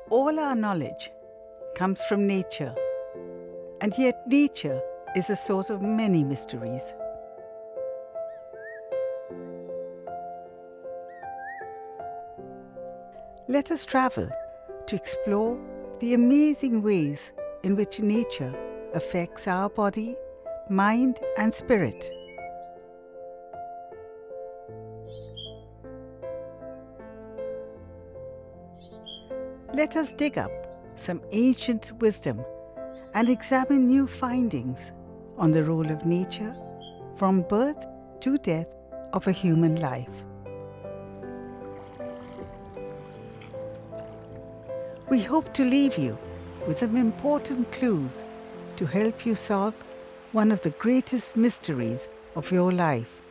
All our knowledge comes from nature, and yet nature is a source of many mysteries. Let us travel to explore the amazing ways in which nature affects our body, mind, and spirit. Let us dig up some ancient wisdom and examine new findings on the role of nature from birth to death of a human life. We hope to leave you with some important clues to help you solve one of the greatest mysteries of your life: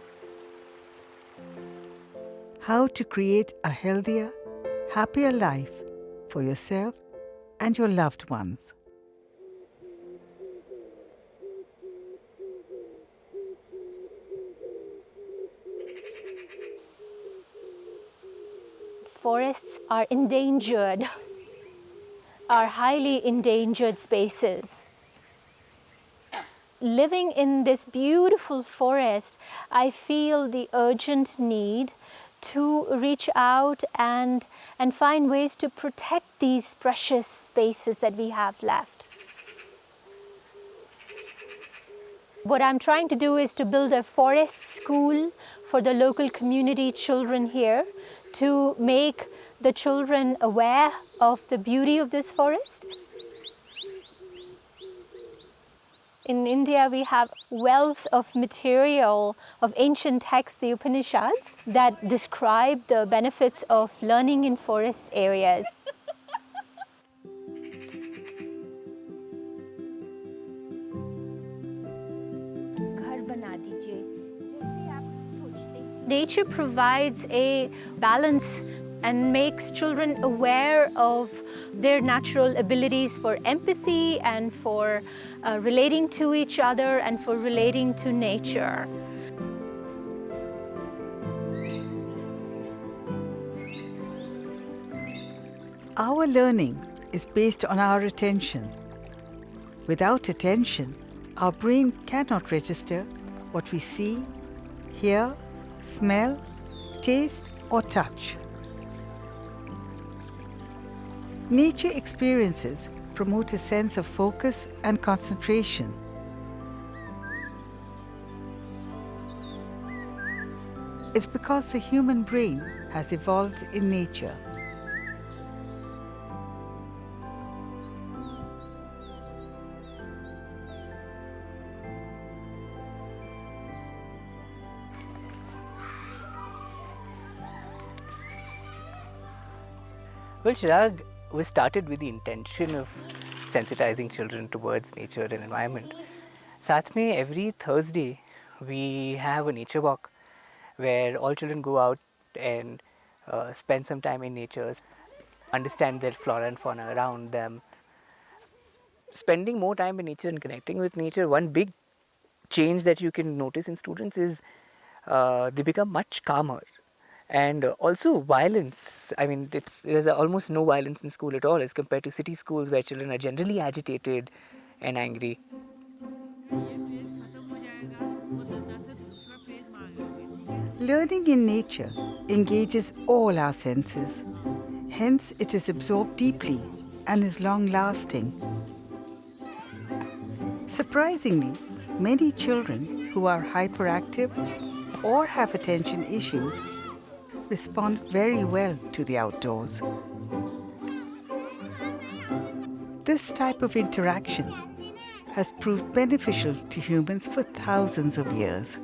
how to create a healthier, happier life for yourself and your loved ones. Forests are endangered, are highly endangered spaces. Living in this beautiful forest, I feel the urgent need to reach out and find ways to protect these precious spaces that we have left. What I'm trying to do is to build a forest school for the local community children here, to make the children aware of the beauty of this forest. In India, we have wealth of material, of ancient texts, the Upanishads, that describe the benefits of learning in forest areas. Nature provides a balance and makes children aware of their natural abilities for empathy and for relating to each other and for relating to nature. Our learning is based on our attention. Without attention, our brain cannot register what we see, hear, smell, taste, or touch. Nature experiences promote a sense of focus and concentration. It's because the human brain has evolved in nature. Well, Chirag was started with the intention of sensitizing children towards nature and environment. साथ में every Thursday we have a nature walk where all children go out and spend some time in nature, understand their flora and fauna around them. Spending more time in nature and connecting with nature, one big change that you can notice in students is they become much calmer. And also violence, I mean, there's almost no violence in school at all as compared to city schools where children are generally agitated and angry. Learning in nature engages all our senses. Hence, it is absorbed deeply and is long-lasting. Surprisingly, many children who are hyperactive or have attention issues respond very well to the outdoors. This type of interaction has proved beneficial to humans for thousands of years.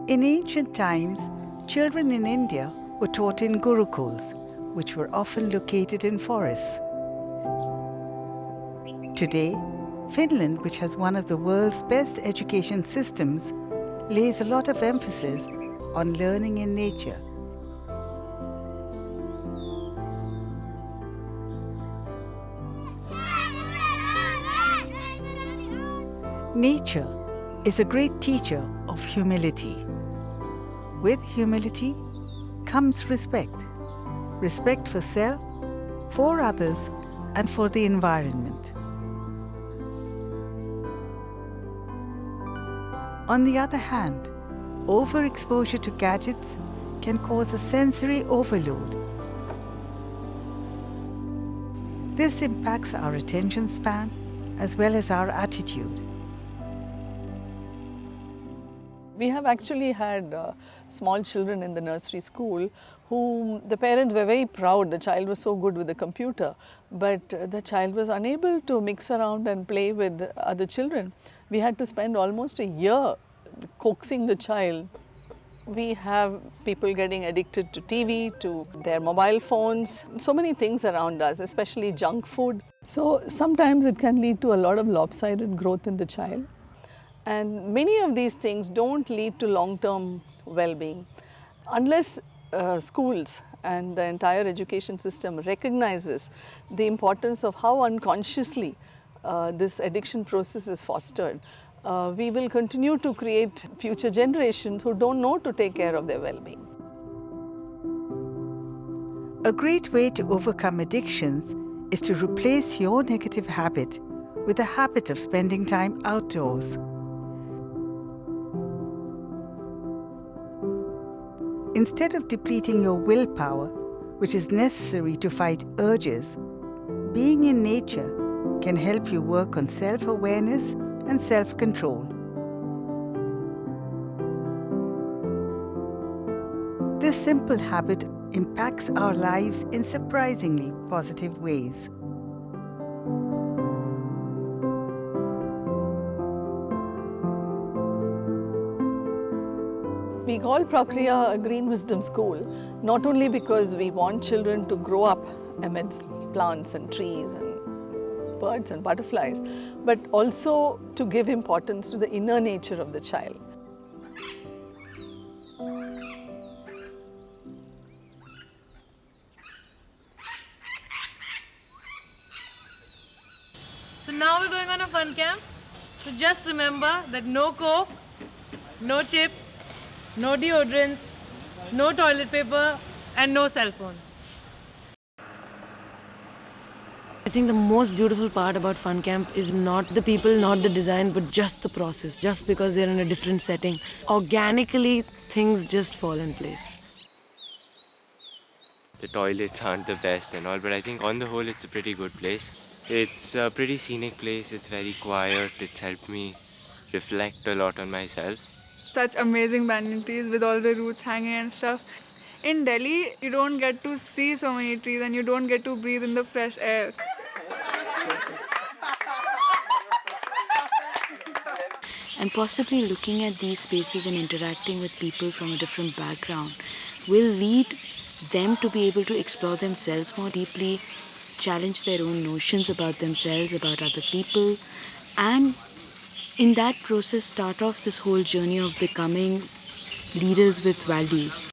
In ancient times, children in India were taught in gurukuls, which were often located in forests. Today, Finland, which has one of the world's best education systems, lays a lot of emphasis on learning in nature. Nature is a great teacher of humility. With humility comes respect. Respect for self, for others, and for the environment. On the other hand, overexposure to gadgets can cause a sensory overload. This impacts our attention span as well as our attitude. We have actually had small children in the nursery school whom the parents were very proud. The child was so good with the computer, but the child was unable to mix around and play with other children. We had to spend almost a year coaxing the child. We have people getting addicted to TV, to their mobile phones, so many things around us, especially junk food. So sometimes it can lead to a lot of lopsided growth in the child. And many of these things don't lead to long-term well-being unless schools and the entire education system recognizes the importance of how unconsciously this addiction process is fostered. We will continue to create future generations who don't know to take care of their well-being. A great way to overcome addictions is to replace your negative habit with the habit of spending time outdoors. Instead of depleting your willpower, which is necessary to fight urges, being in nature can help you work on self-awareness and self-control. This simple habit impacts our lives in surprisingly positive ways. We call Prakriya a green wisdom school, not only because we want children to grow up amidst plants and trees and birds and butterflies, but also to give importance to the inner nature of the child. So now we're going on a fun camp. So just remember that no Coke, no chips, no deodorants, no toilet paper, and no cell phones. I think the most beautiful part about fun camp is not the people, not the design, but just the process. Just because they're in a different setting, organically things just fall in place. The toilets aren't the best and all, but I think on the whole it's a pretty good place. It's a pretty scenic place, it's very quiet, it's helped me reflect a lot on myself. Such amazing banyan trees with all the roots hanging and stuff. In Delhi, you don't get to see so many trees and you don't get to breathe in the fresh air. And possibly looking at these spaces and interacting with people from a different background will lead them to be able to explore themselves more deeply, challenge their own notions about themselves, about other people, and in that process start off this whole journey of becoming leaders with values.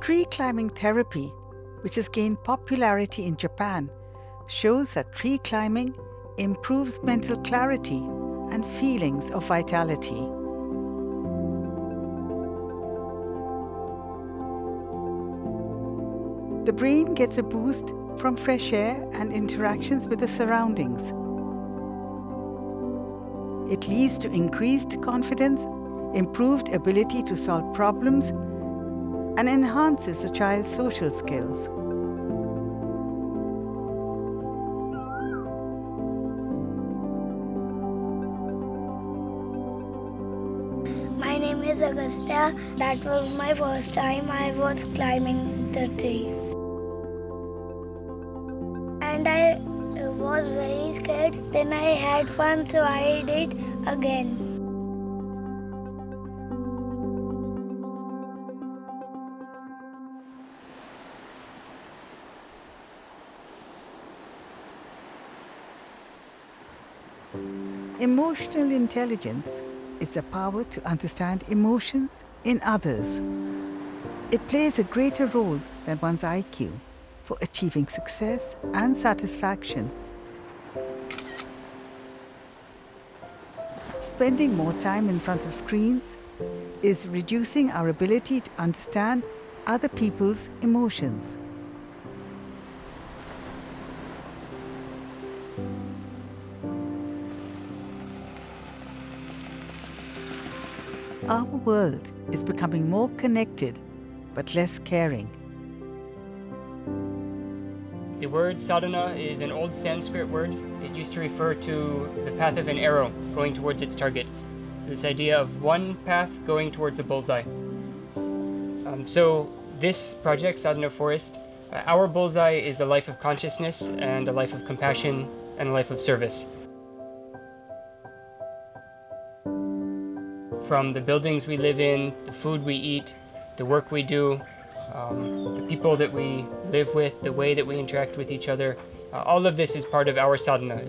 Tree climbing therapy, which has gained popularity in Japan, shows that tree climbing improves mental clarity and feelings of vitality. The brain gets a boost from fresh air and interactions with the surroundings. It leads to increased confidence, improved ability to solve problems, and enhances the child's social skills. My name is Augusta. That was my first time I was climbing the tree. And I was very scared. Then I had fun, so I did again. Emotional intelligence is the power to understand emotions in others. It plays a greater role than one's IQ for achieving success and satisfaction. Spending more time in front of screens is reducing our ability to understand other people's emotions. Our world is becoming more connected but less caring. The word sadhana is an old Sanskrit word. It used to refer to the path of an arrow going towards its target. So this idea of one path going towards the bullseye. So this project, Sadhana Forest, our bullseye is a life of consciousness and a life of compassion and a life of service. From the buildings we live in, the food we eat, the work we do, the people that we live with, the way that we interact with each other, all of this is part of our sadhana.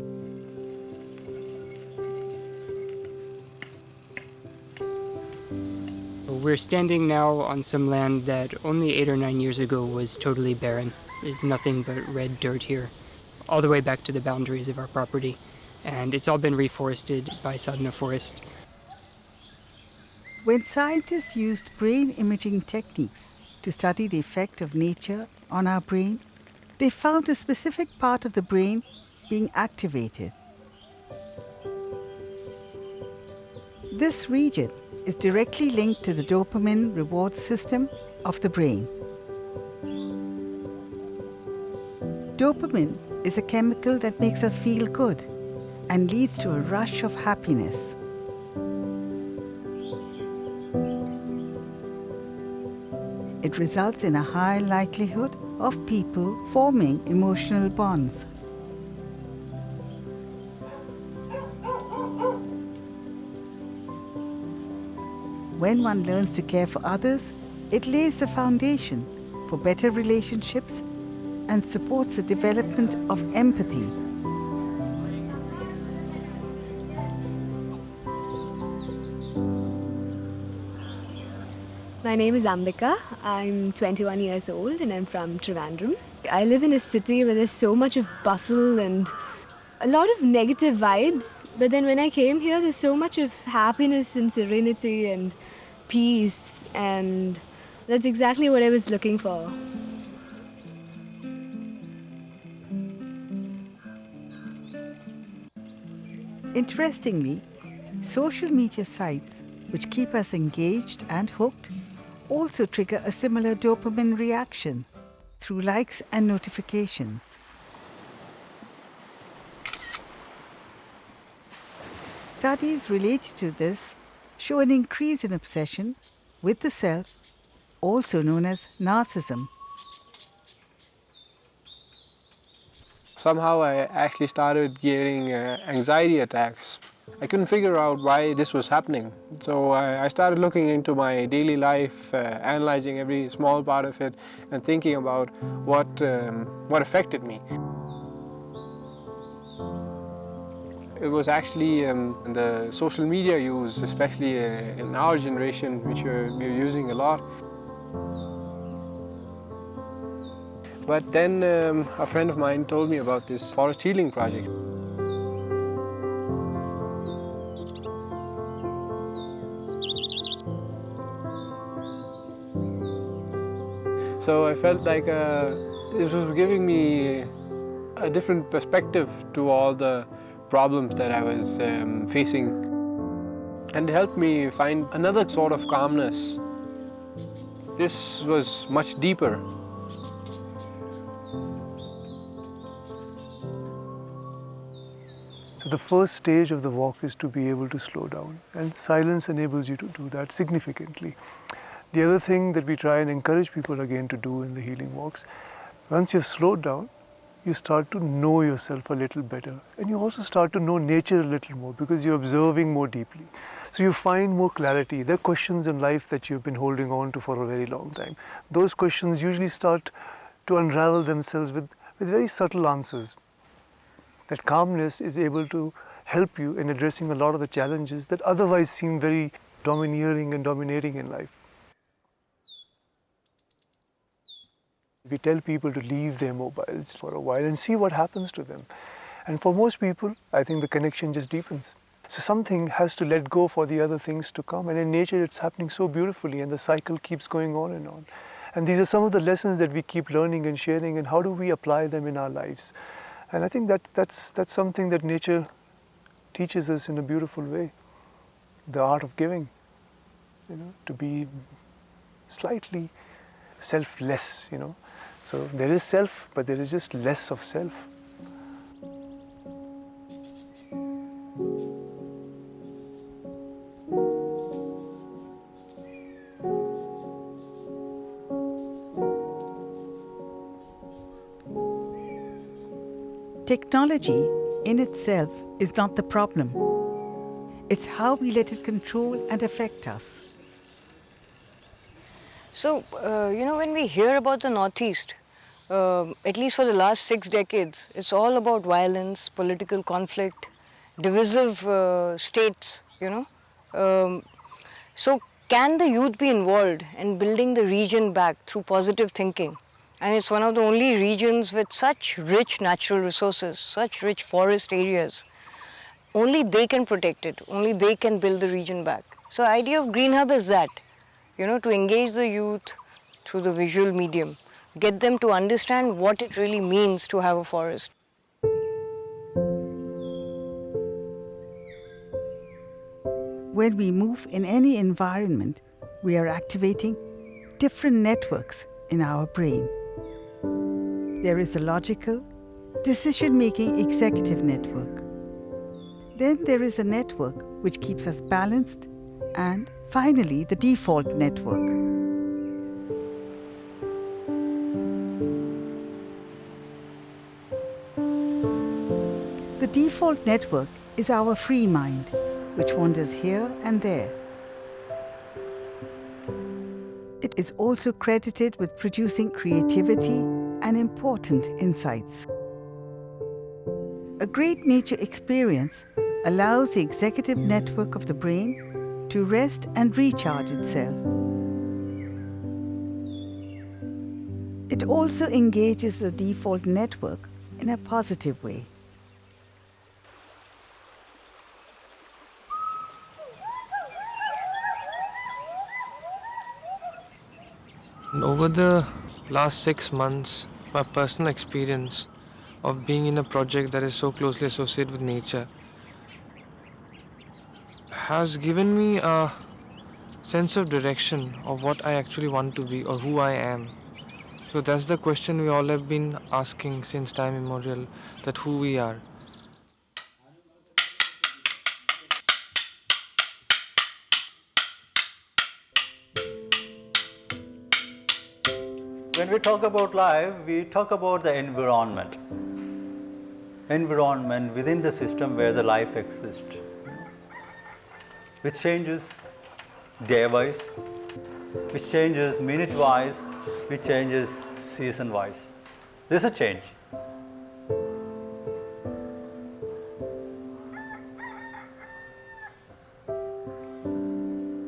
We're standing now on some land that only 8 or 9 years ago was totally barren. There's nothing but red dirt here, all the way back to the boundaries of our property. And it's all been reforested by Sadhana Forest. When scientists used brain imaging techniques to study the effect of nature on our brain, they found a specific part of the brain being activated. This region is directly linked to the dopamine reward system of the brain. Dopamine is a chemical that makes us feel good and leads to a rush of happiness. It results in a high likelihood of people forming emotional bonds. When one learns to care for others, it lays the foundation for better relationships and supports the development of empathy. My name is Ambika. I'm 21 years old and I'm from Trivandrum. I live in a city where there's so much of bustle and a lot of negative vibes, but then when I came here, there's so much of happiness and serenity and peace, and that's exactly what I was looking for. Interestingly, social media sites which keep us engaged and hooked also trigger a similar dopamine reaction through likes and notifications. Studies related to this show an increase in obsession with the self, also known as narcissism. Somehow I actually started getting anxiety attacks. I couldn't figure out why this was happening. So I started looking into my daily life, analyzing every small part of it and thinking about what affected me. It was actually the social media use, especially in our generation, which we're using a lot. But then a friend of mine told me about this forest healing project. So I felt like this was giving me a different perspective to all the problems that I was facing. And it helped me find another sort of calmness. This was much deeper. So the first stage of the walk is to be able to slow down, and silence enables you to do that significantly. The other thing that we try and encourage people again to do in the healing walks, once you've slowed down, you start to know yourself a little better, and you also start to know nature a little more because you're observing more deeply. So you find more clarity. There are questions in life that you've been holding on to for a very long time. Those questions usually start to unravel themselves with very subtle answers. That calmness is able to help you in addressing a lot of the challenges that otherwise seem very domineering and dominating in life. We tell people to leave their mobiles for a while and see what happens to them. And for most people, I think the connection just deepens. So something has to let go for the other things to come. And in nature, it's happening so beautifully, and the cycle keeps going on and on. And these are some of the lessons that we keep learning and sharing, and how do we apply them in our lives. And I think that's something that nature teaches us in a beautiful way. The art of giving, to be slightly selfless, So there is self, but there is just less of self. Technology in itself is not the problem. It's how we let it control and affect us. So, when we hear about the Northeast, at least for the last 6 decades, it's all about violence, political conflict, divisive states, So can the youth be involved in building the region back through positive thinking? And it's one of the only regions with such rich natural resources, such rich forest areas. Only they can protect it, only they can build the region back. So the idea of Green Hub is that, to engage the youth through the visual medium, get them to understand what it really means to have a forest. When we move in any environment, we are activating different networks in our brain. There is a logical, decision-making executive network. Then there is a network which keeps us balanced, and finally the default network. The default network is our free mind, which wanders here and there. It is also credited with producing creativity and important insights. A great nature experience allows the executive network of the brain to rest and recharge itself. It also engages the default network in a positive way. Over the last 6 months, my personal experience of being in a project that is so closely associated with nature has given me a sense of direction of what I actually want to be or who I am. So that's the question we all have been asking since time immemorial, that who we are. When we talk about life, we talk about the environment. Environment within the system where the life exists, which changes day-wise, which changes minute-wise, which changes season-wise. This is a change.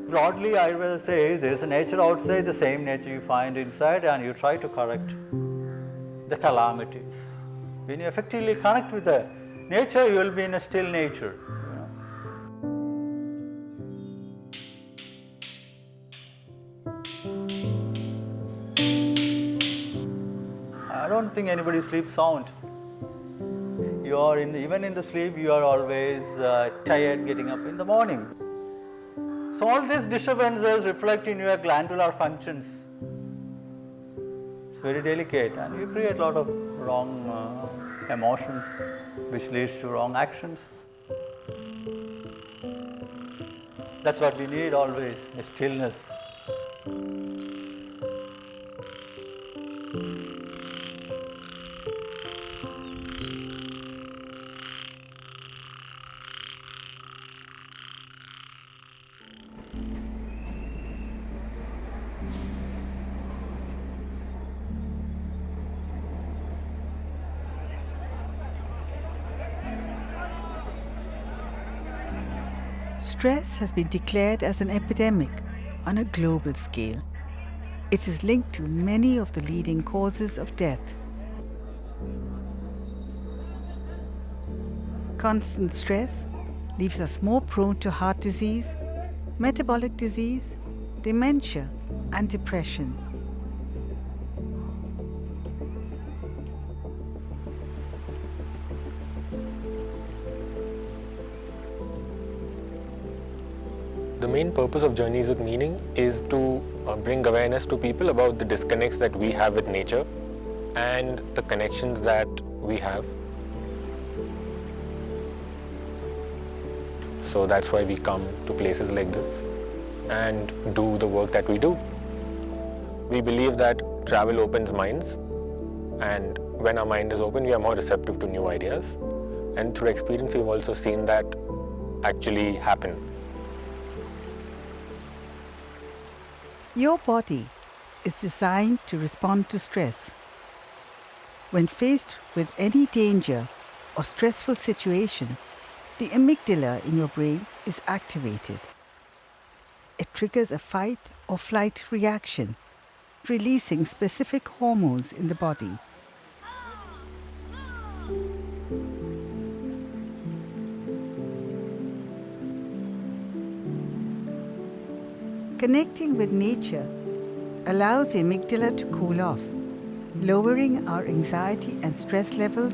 Broadly, I will say there is a nature outside, the same nature you find inside, and you try to correct the calamities. When you effectively connect with the nature, you will be in a still nature. I don't think anybody sleeps sound. You are even in the sleep, you are always tired getting up in the morning. So all these disturbances reflect in your glandular functions. It's very delicate, and you create a lot of wrong emotions, which leads to wrong actions. That's what we need always, a stillness. Stress has been declared as an epidemic on a global scale. It is linked to many of the leading causes of death. Constant stress leaves us more prone to heart disease, metabolic disease, dementia, and depression. The main purpose of Journeys with Meaning is to bring awareness to people about the disconnects that we have with nature and the connections that we have. So that's why we come to places like this and do the work that we do. We believe that travel opens minds, and when our mind is open, we are more receptive to new ideas. And through experience, we've also seen that actually happen. Your body is designed to respond to stress. When faced with any danger or stressful situation, the amygdala in your brain is activated. It triggers a fight or flight reaction, releasing specific hormones in the body. Connecting with nature allows the amygdala to cool off, lowering our anxiety and stress levels,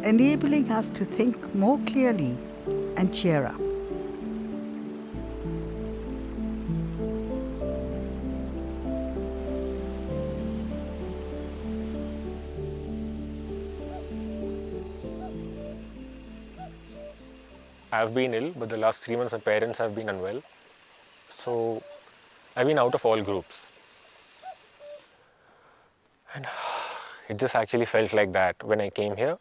enabling us to think more clearly and cheer up. I've been ill, but the last 3 months my parents have been unwell. So I've been out of all groups. And it just actually felt like that when I came here.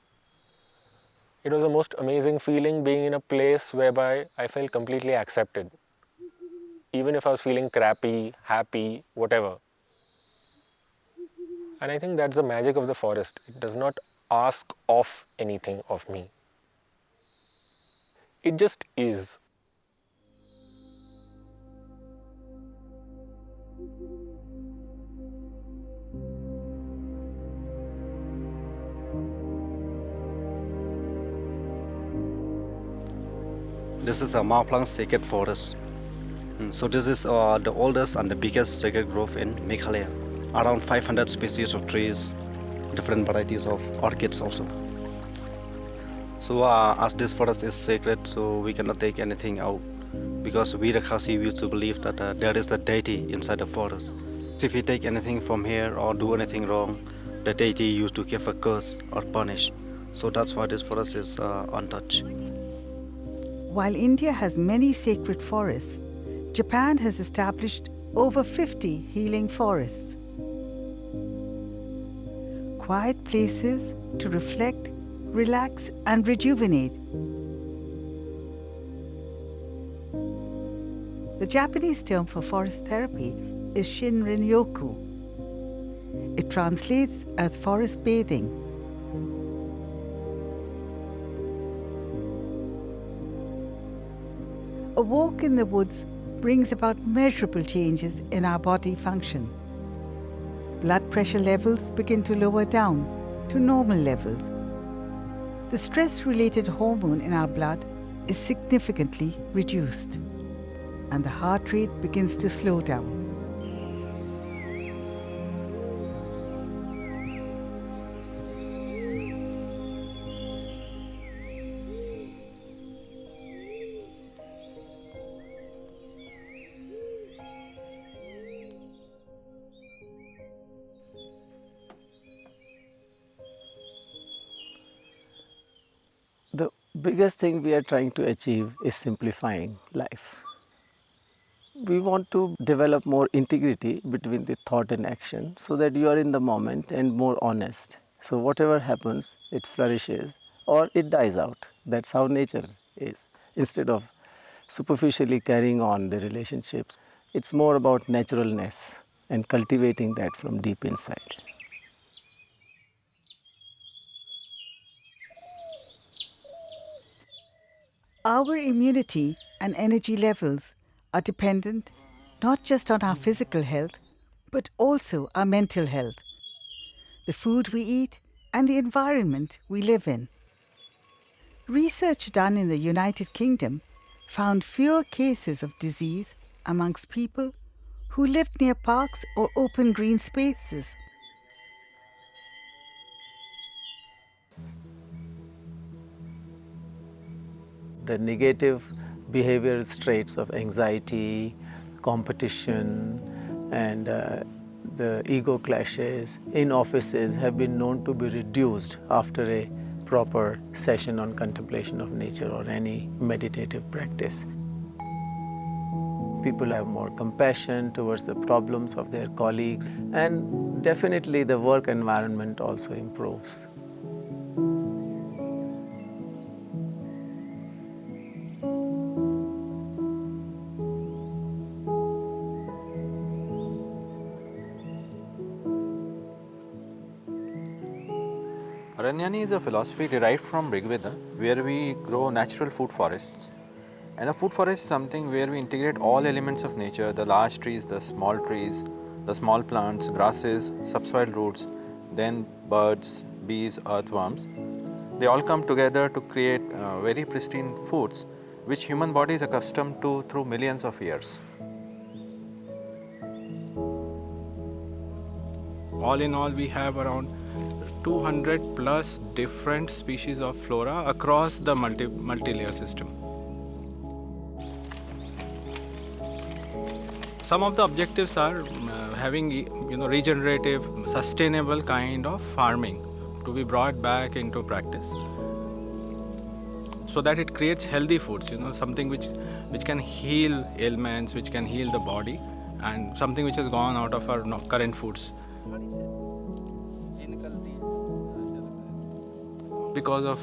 It was the most amazing feeling being in a place whereby I felt completely accepted. Even if I was feeling crappy, happy, whatever. And I think that's the magic of the forest. It does not ask of anything of me. It just is. This is a Maplang Sacred Forest. So this is the oldest and the biggest sacred grove in Meghalaya. Around 500 species of trees, different varieties of orchids also. So as this forest is sacred, so we cannot take anything out, because we the Khasi used to believe that there is a deity inside the forest. So if we take anything from here or do anything wrong, the deity used to give a curse or punish. So that's why this forest is untouched. While India has many sacred forests, Japan has established over 50 healing forests. Quiet places to reflect, relax, and rejuvenate. The Japanese term for forest therapy is shinrin-yoku. It translates as forest bathing. A walk in the woods brings about measurable changes in our body function. Blood pressure levels begin to lower down to normal levels. The stress-related hormone in our blood is significantly reduced, and the heart rate begins to slow down. The biggest thing we are trying to achieve is simplifying life. We want to develop more integrity between the thought and action so that you are in the moment and more honest. So whatever happens, it flourishes or it dies out. That's how nature is. Instead of superficially carrying on the relationships, it's more about naturalness and cultivating that from deep inside. Our immunity and energy levels are dependent not just on our physical health, but also our mental health, the food we eat, and the environment we live in. Research done in the United Kingdom found fewer cases of disease amongst people who lived near parks or open green spaces. The negative behavioral traits of anxiety, competition, and the ego clashes in offices have been known to be reduced after a proper session on contemplation of nature or any meditative practice. People have more compassion towards the problems of their colleagues, and definitely the work environment also improves. Aranyani is a philosophy derived from Rigveda, where we grow natural food forests. And a food forest is something where we integrate all elements of nature, the large trees, the small plants, grasses, subsoil roots, then birds, bees, earthworms. They all come together to create very pristine foods which human body is accustomed to through millions of years. All in all, we have around 200 plus different species of flora across the multi-layer system. Some of the objectives are having regenerative, sustainable kind of farming to be brought back into practice, so that it creates healthy foods, something which can heal ailments, which can heal the body, and something which has gone out of our current foods. Because of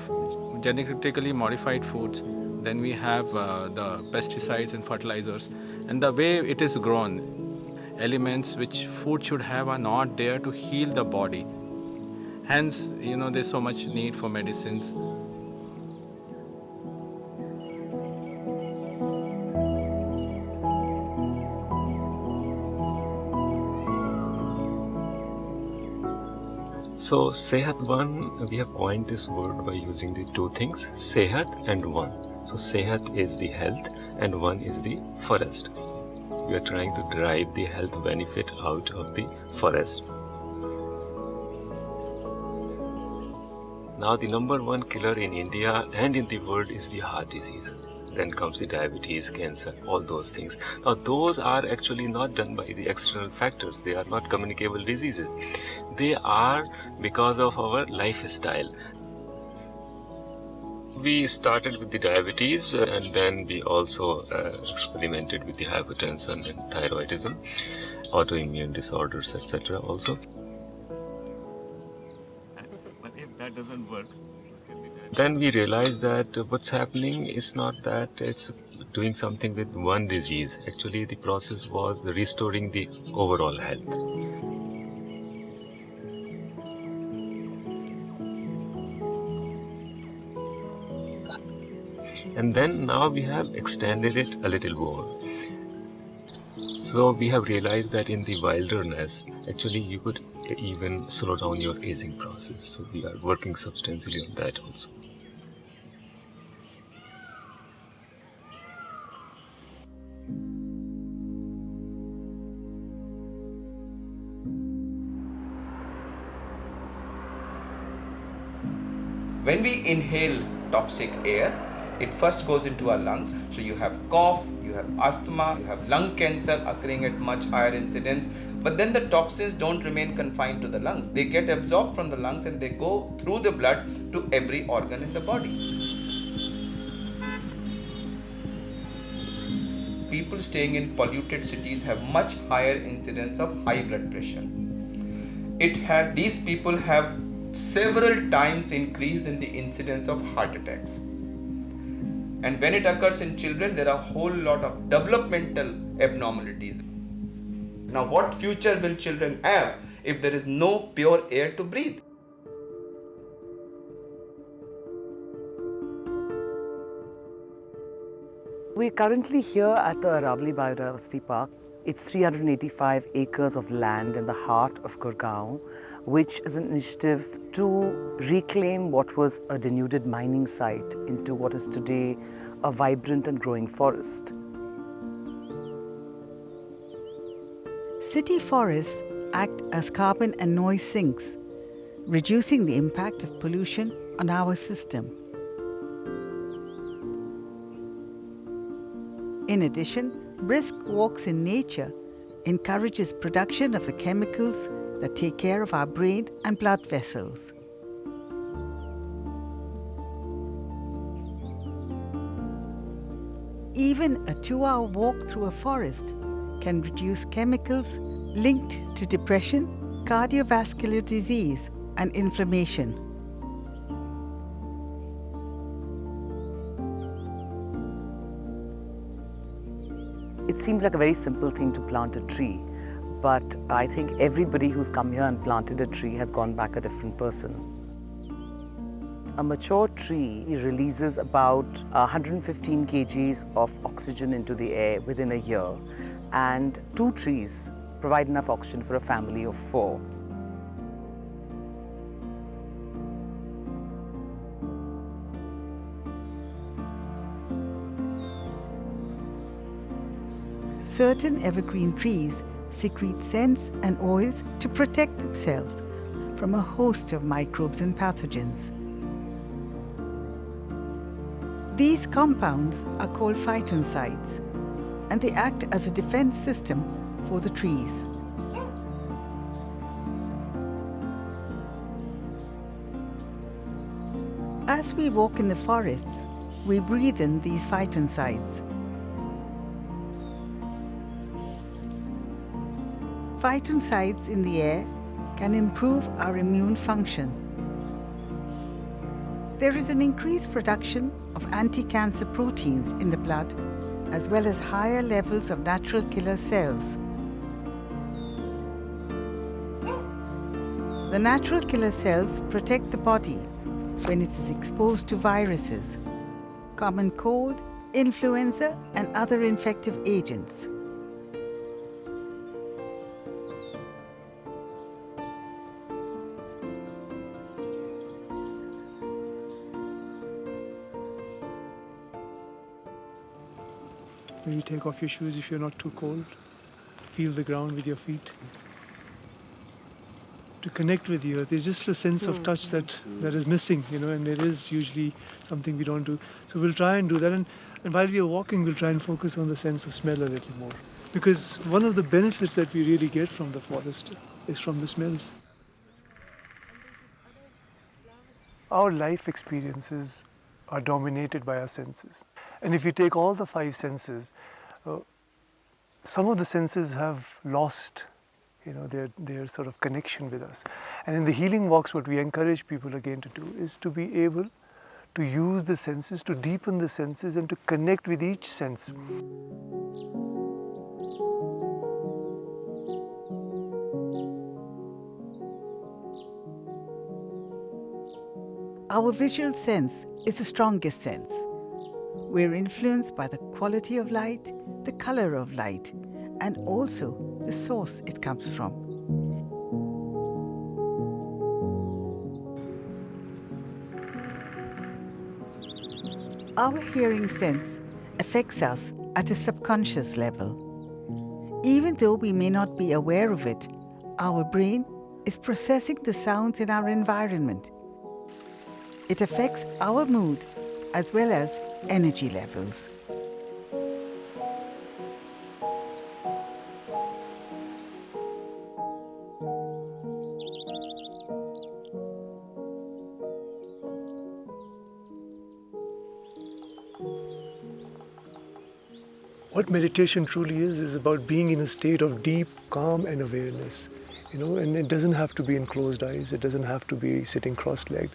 genetically modified foods, then we have the pesticides and fertilizers, and the way it is grown, elements which food should have are not there to heal the body. Hence, there's so much need for medicines. So Sehat One, we have coined this word by using the two things, Sehat and One. So Sehat is the health and One is the forest. We are trying to derive the health benefit out of the forest. Now the number one killer in India and in the world is the heart disease. Then comes the diabetes, cancer, all those things. Now those are actually not done by the external factors. They are not communicable diseases. They are because of our lifestyle. We started with the diabetes and then we also experimented with the hypertension and thyroidism, autoimmune disorders, etc. also. But if that doesn't work, then we realized that what's happening is not that it's doing something with one disease. Actually, the process was restoring the overall health. And then now we have extended it a little more. So we have realized that in the wilderness, actually you could even slow down your aging process. So we are working substantially on that also. When we inhale toxic air, it first goes into our lungs. So you have cough, you have asthma, you have lung cancer occurring at much higher incidence. But then the toxins don't remain confined to the lungs. They get absorbed from the lungs and they go through the blood to every organ in the body. People staying in polluted cities have much higher incidence of high blood pressure. These people have several times increase in the incidence of heart attacks. And when it occurs in children, there are a whole lot of developmental abnormalities. Now, what future will children have if there is no pure air to breathe? We're currently here at the Aravali Biodiversity Park. It's 385 acres of land in the heart of Gurgaon, which is an initiative to reclaim what was a denuded mining site into what is today a vibrant and growing forest. City forests act as carbon and noise sinks, reducing the impact of pollution on our system. In addition, brisk walks in nature encourages production of the chemicals that take care of our brain and blood vessels. Even a 2-hour walk through a forest can reduce chemicals linked to depression, cardiovascular disease, and inflammation. It seems like a very simple thing to plant a tree, but I think everybody who's come here and planted a tree has gone back a different person. A mature tree releases about 115 kgs of oxygen into the air within a year, and 2 trees provide enough oxygen for a family of 4. Certain evergreen trees secrete scents and oils to protect themselves from a host of microbes and pathogens. These compounds are called phytoncides, and they act as a defense system for the trees. As we walk in the forests, we breathe in these phytoncides. Phytoncides in the air can improve our immune function. There is an increased production of anti-cancer proteins in the blood, as well as higher levels of natural killer cells. The natural killer cells protect the body when it is exposed to viruses, common cold, influenza, and other infective agents. Maybe take off your shoes if you're not too cold. Feel the ground with your feet. To connect with the earth, there's just a sense of touch that is missing, and it is usually something we don't do. So we'll try and do that, and while we are walking, we'll try and focus on the sense of smell a little more. Because one of the benefits that we really get from the forest is from the smells. Our life experiences are dominated by our senses. And if you take all the 5 senses, some of the senses have lost their sort of connection with us. And in the healing walks, what we encourage people again to do is to be able to use the senses, to deepen the senses, and to connect with each sense. Our visual sense is the strongest sense. We're influenced by the quality of light, the color of light, and also the source it comes from. Our hearing sense affects us at a subconscious level. Even though we may not be aware of it, our brain is processing the sounds in our environment. It affects our mood as well as energy levels. What meditation truly is about being in a state of deep calm and awareness, and it doesn't have to be in closed eyes, it doesn't have to be sitting cross-legged.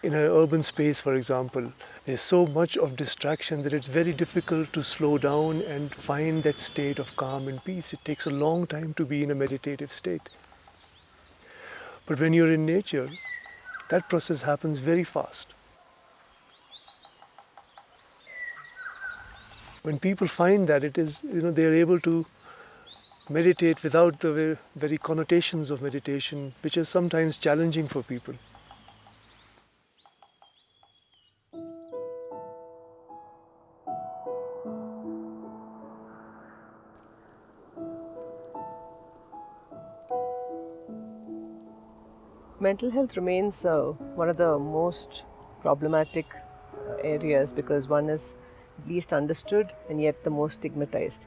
In an urban space, for example, there's so much of distraction that it's very difficult to slow down and find that state of calm and peace. It takes a long time to be in a meditative state. But when you're in nature, that process happens very fast. When people find that, it is, they are able to meditate without the very connotations of meditation, which is sometimes challenging for people. Mental health remains one of the most problematic areas because one is least understood and yet the most stigmatized.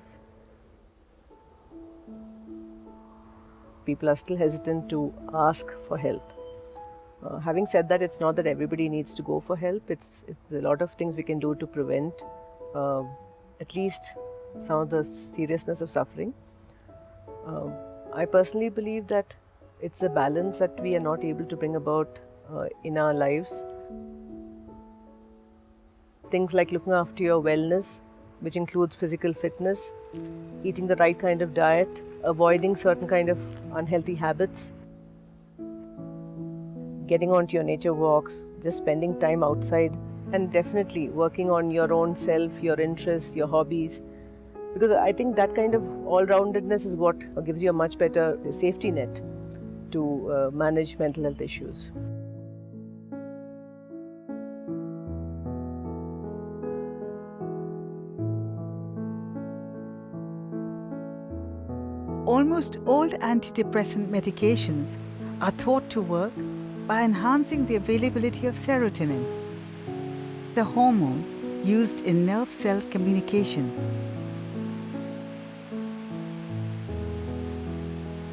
People are still hesitant to ask for help. Having said that, it's not that everybody needs to go for help. It's a lot of things we can do to prevent at least some of the seriousness of suffering. I personally believe that it's a balance that we are not able to bring about in our lives. Things like looking after your wellness, which includes physical fitness, eating the right kind of diet, avoiding certain kind of unhealthy habits, getting onto your nature walks, just spending time outside, and definitely working on your own self, your interests, your hobbies. Because I think that kind of all-roundedness is what gives you a much better safety net to manage mental health issues. Almost all antidepressant medications are thought to work by enhancing the availability of serotonin, the hormone used in nerve cell communication.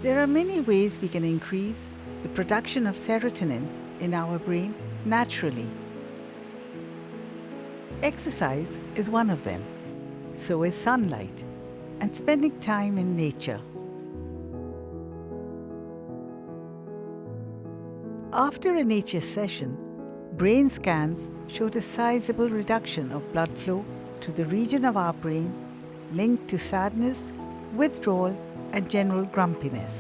There are many ways we can increase the production of serotonin in our brain naturally. Exercise is one of them. So is sunlight and spending time in nature. After a nature session, brain scans showed a sizable reduction of blood flow to the region of our brain linked to sadness, withdrawal, and general grumpiness.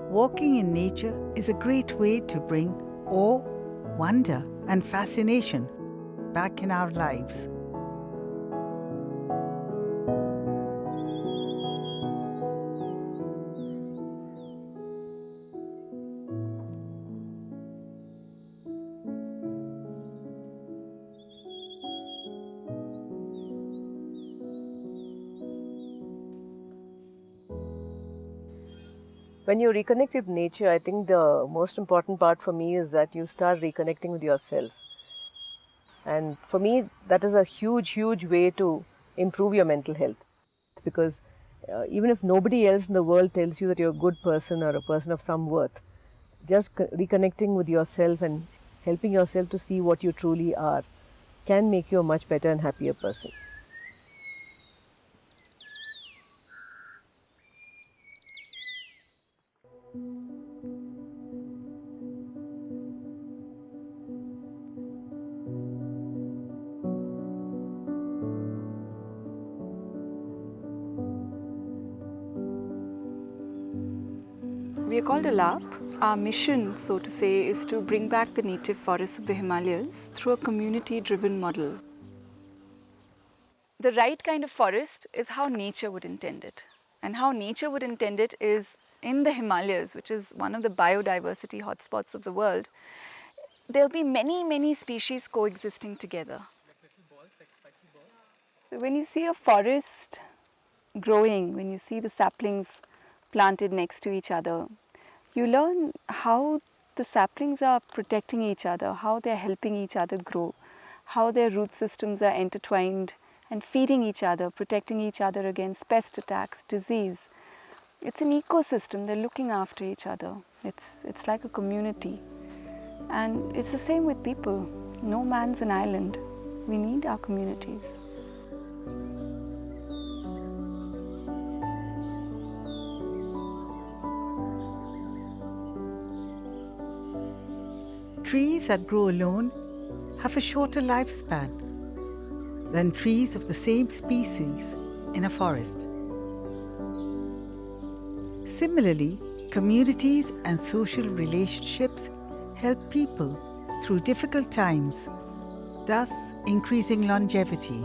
Walking in nature is a great way to bring awe, wonder, and fascination back in our lives. When you reconnect with nature, I think the most important part for me is that you start reconnecting with yourself. And for me, that is a huge, huge way to improve your mental health. Because even if nobody else in the world tells you that you're a good person or a person of some worth, just reconnecting with yourself and helping yourself to see what you truly are can make you a much better and happier person. We are called Alap. Our mission, so to say, is to bring back the native forests of the Himalayas through a community-driven model. The right kind of forest is how nature would intend it. And how nature would intend it is in the Himalayas, which is one of the biodiversity hotspots of the world, there'll be many, many species coexisting together. So when you see a forest growing, when you see the saplings planted next to each other, you learn how the saplings are protecting each other, how they're helping each other grow, how their root systems are intertwined and feeding each other, protecting each other against pest attacks, disease. It's an ecosystem, they're looking after each other. It's like a community. And it's the same with people. No man's an island. We need our communities. Trees that grow alone have a shorter lifespan than trees of the same species in a forest. Similarly, Communities and social relationships help people through difficult times, thus increasing longevity.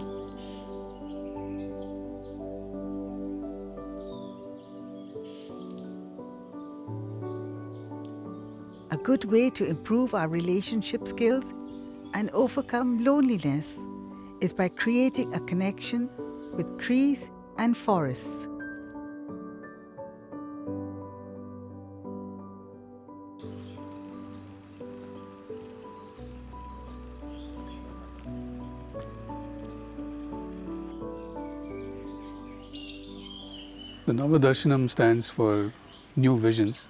A good way to improve our relationship skills and overcome loneliness is by creating a connection with trees and forests. The Navadarshanam stands for New Visions.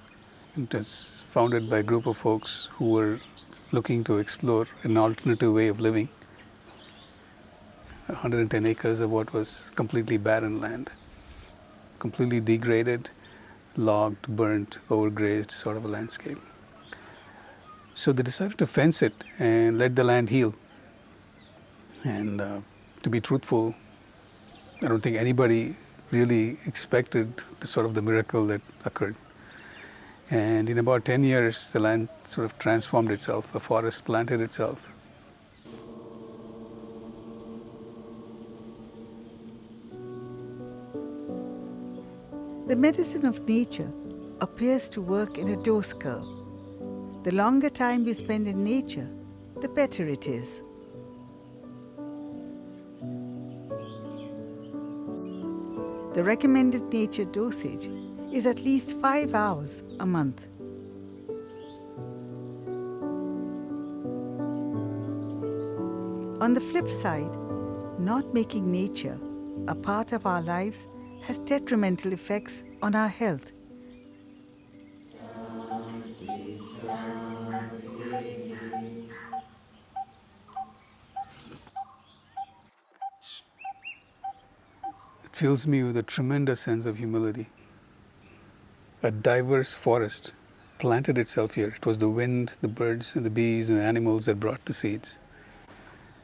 It is founded by a group of folks who were looking to explore an alternative way of living. 110 acres of what was completely barren land, completely degraded, logged, burnt, overgrazed sort of a landscape. So they decided to fence it and let the land heal. And to be truthful, I don't think anybody really expected the miracle that occurred. And in about 10 years, the land sort of transformed itself. A forest planted itself. The medicine of nature appears to work in a dose curve. The longer time we spend in nature, the better it is. The recommended nature dosage is at least 5 hours a month. On the flip side, not making nature a part of our lives has detrimental effects on our health. It fills me with a tremendous sense of humility. A diverse forest planted itself here. It was the wind, the birds, and the bees, and the animals that brought the seeds.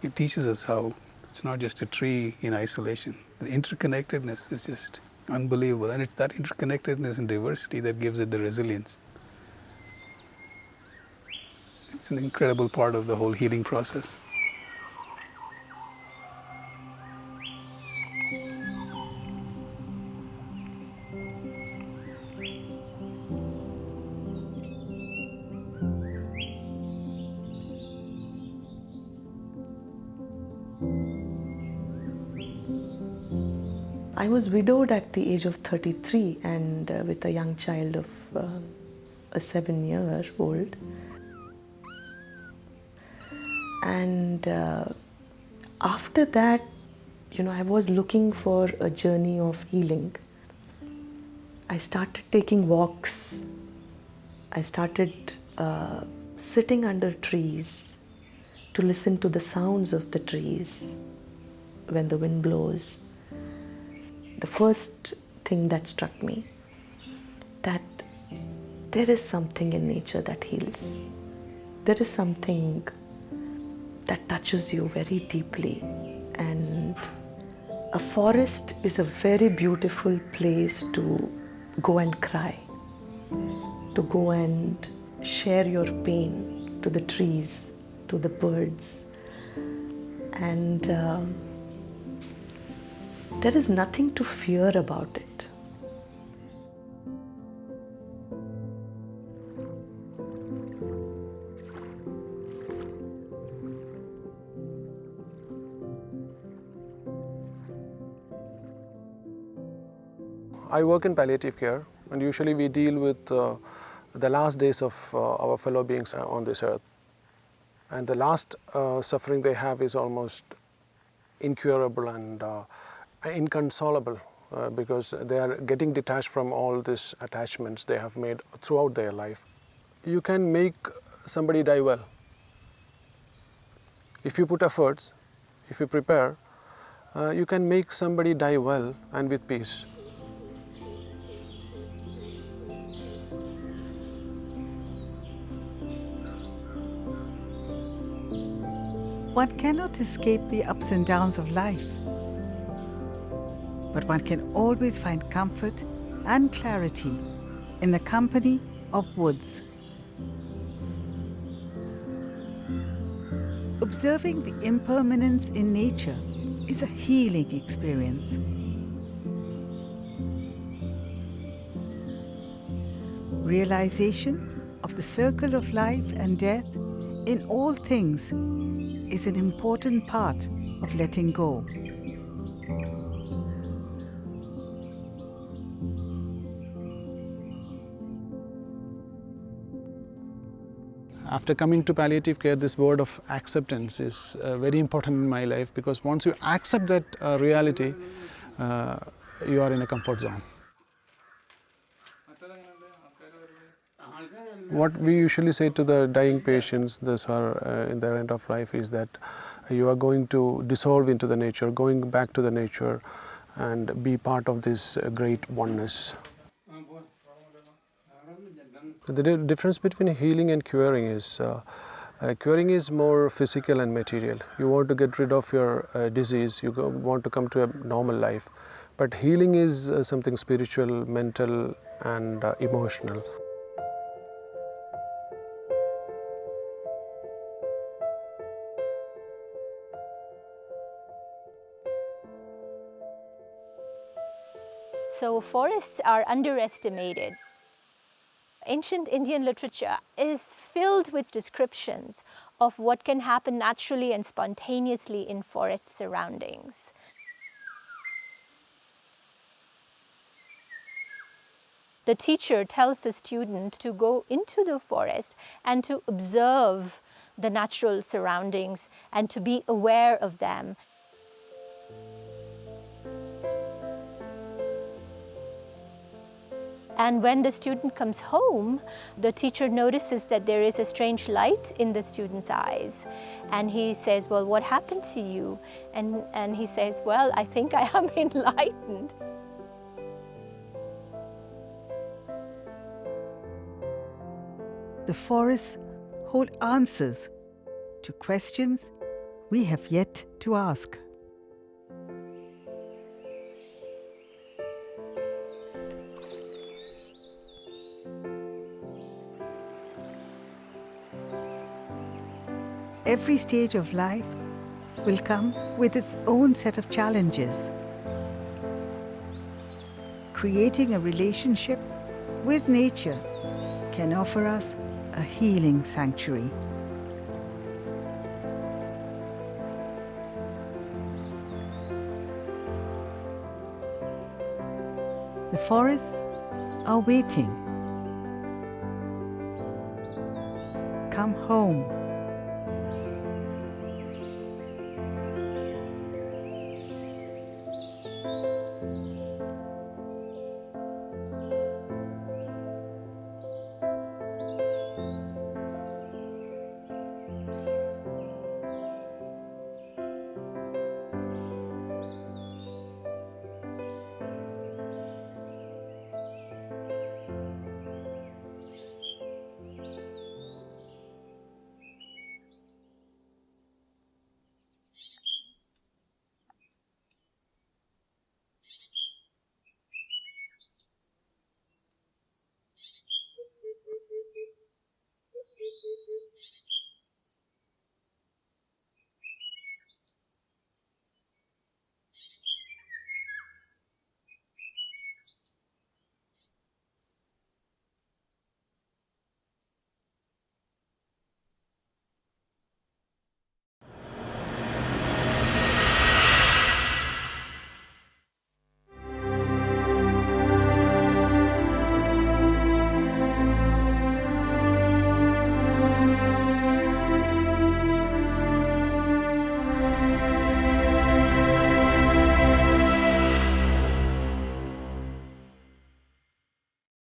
It teaches us how it's not just a tree in isolation. The interconnectedness is just unbelievable, and it's that interconnectedness and diversity that gives it the resilience. It's an incredible part of the whole healing process. I was widowed at the age of 33 and with a young child of a 7-year-old. And after that, I was looking for a journey of healing. I started taking walks. I started sitting under trees to listen to the sounds of the trees when the wind blows. The first thing that struck me, that there is something in nature that heals. There is something that touches you very deeply, and a forest is a very beautiful place to go and cry, to go and share your pain to the trees, to the birds, and there is nothing to fear about it. I work in palliative care, and usually we deal with the last days of our fellow beings on this earth. And the last suffering they have is almost incurable and inconsolable because they are getting detached from all these attachments they have made throughout their life. You can make somebody die well. If you put efforts, if you prepare, you can make somebody die well and with peace. One cannot escape the ups and downs of life, but one can always find comfort and clarity in the company of woods. Observing the impermanence in nature is a healing experience. Realization of the circle of life and death in all things is an important part of letting go. After coming to palliative care, this word of acceptance is very important in my life, because once you accept that reality, you are in a comfort zone. What we usually say to the dying patients, those who are in their end of life, is that you are going to dissolve into the nature, going back to the nature and be part of this great oneness. The difference between healing and curing is curing is more physical and material. You want to get rid of your disease, you want to come to a normal life. But healing is something spiritual, mental and emotional. So forests are underestimated. Ancient Indian literature is filled with descriptions of what can happen naturally and spontaneously in forest surroundings. The teacher tells the student to go into the forest and to observe the natural surroundings and to be aware of them. And when the student comes home, the teacher notices that there is a strange light in the student's eyes. And he says, well, what happened to you? And he says, well, I think I am enlightened. The forests hold answers to questions we have yet to ask. Every stage of life will come with its own set of challenges. Creating a relationship with nature can offer us a healing sanctuary. The forests are waiting. Come home.